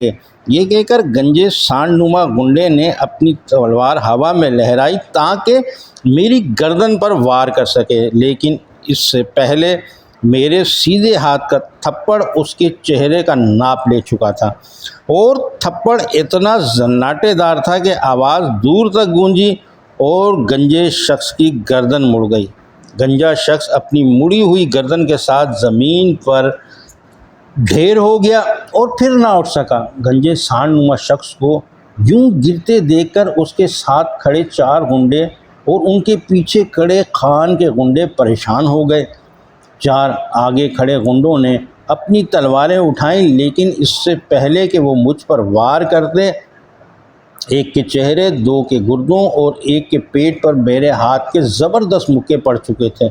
یہ کہہ کر گنجے سانڈ نما گنڈے نے اپنی تلوار ہوا میں لہرائی تاکہ میری گردن پر وار کر سکے، لیکن اس سے پہلے میرے سیدھے ہاتھ کا تھپڑ اس کے چہرے کا ناپ لے چکا تھا، اور تھپڑ اتنا زناٹے دار تھا کہ آواز دور تک گونجی اور گنجے شخص کی گردن مڑ گئی۔ گنجا شخص اپنی مڑی ہوئی گردن کے ساتھ زمین پر ڈھیر ہو گیا اور پھر نہ اٹھ سکا۔ گنجے سانڈ نما شخص کو یوں گرتے دیکھ کر اس کے ساتھ کھڑے 4 گنڈے اور ان کے پیچھے کھڑے خان کے گنڈے پریشان ہو گئے۔ 4 آگے کھڑے گنڈوں نے اپنی تلواریں اٹھائیں، لیکن اس سے پہلے کہ وہ مجھ پر وار کرتے، ایک کے چہرے، 2 کے گردوں اور ایک کے پیٹ پر میرے ہاتھ کے زبردست مکے پڑ چکے تھے،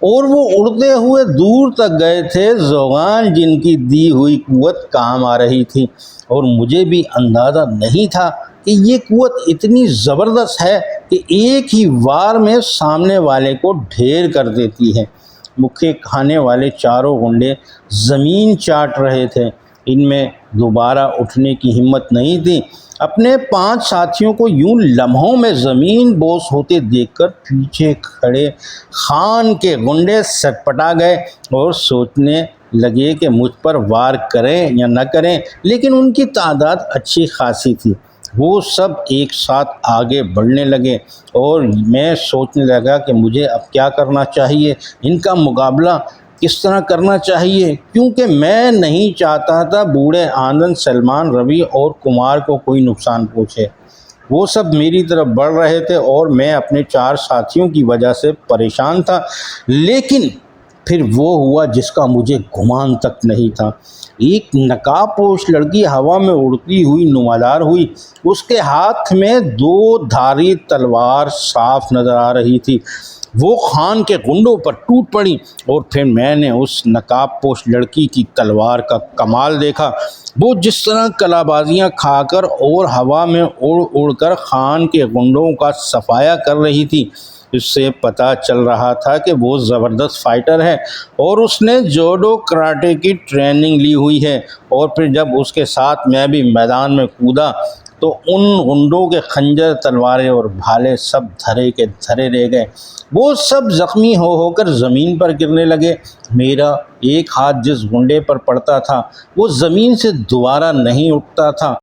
اور وہ اڑتے ہوئے دور تک گئے تھے۔ زوغان جن کی دی ہوئی قوت کام آ رہی تھی، اور مجھے بھی اندازہ نہیں تھا کہ یہ قوت اتنی زبردست ہے کہ ایک ہی وار میں سامنے والے کو ڈھیر کر دیتی ہے۔ مکے کھانے والے 4 گنڈے زمین چاٹ رہے تھے، ان میں دوبارہ اٹھنے کی ہمت نہیں تھی۔ اپنے 5 ساتھیوں کو یوں لمحوں میں زمین بوس ہوتے دیکھ کر پیچھے کھڑے خان کے گنڈے سٹپٹا گئے اور سوچنے لگے کہ مجھ پر وار کریں یا نہ کریں، لیکن ان کی تعداد اچھی خاصی تھی۔ وہ سب ایک ساتھ آگے بڑھنے لگے اور میں سوچنے لگا کہ مجھے اب کیا کرنا چاہیے، ان کا مقابلہ کس طرح کرنا چاہیے، کیونکہ میں نہیں چاہتا تھا بوڑھے آنند، سلمان، روی اور کمار کو کوئی نقصان پہنچے۔ وہ سب میری طرف بڑھ رہے تھے اور میں اپنے 4 ساتھیوں کی وجہ سے پریشان تھا، لیکن پھر وہ ہوا جس کا مجھے گمان تک نہیں تھا۔ ایک نقاب پوش لڑکی ہوا میں اڑتی ہوئی نمودار ہوئی، اس کے ہاتھ میں 2 دھاری تلوار صاف نظر آ رہی تھی۔ وہ خان کے گنڈوں پر ٹوٹ پڑی، اور پھر میں نے اس نقاب پوش لڑکی کی تلوار کا کمال دیکھا۔ وہ جس طرح کلا بازیاں کھا کر اور ہوا میں اڑ اڑ کر خان کے گنڈوں کا صفایا کر رہی تھی، اس سے پتہ چل رہا تھا کہ وہ زبردست فائٹر ہے اور اس نے جوڈو کراٹے کی ٹریننگ لی ہوئی ہے۔ اور پھر جب اس کے ساتھ میں بھی میدان میں کودا تو ان گنڈوں کے خنجر، تلواریں اور بھالے سب دھرے کے دھرے رہ گئے۔ وہ سب زخمی ہو کر زمین پر گرنے لگے۔ میرا ایک ہاتھ جس گنڈے پر پڑتا تھا وہ زمین سے دوبارہ نہیں اٹھتا تھا۔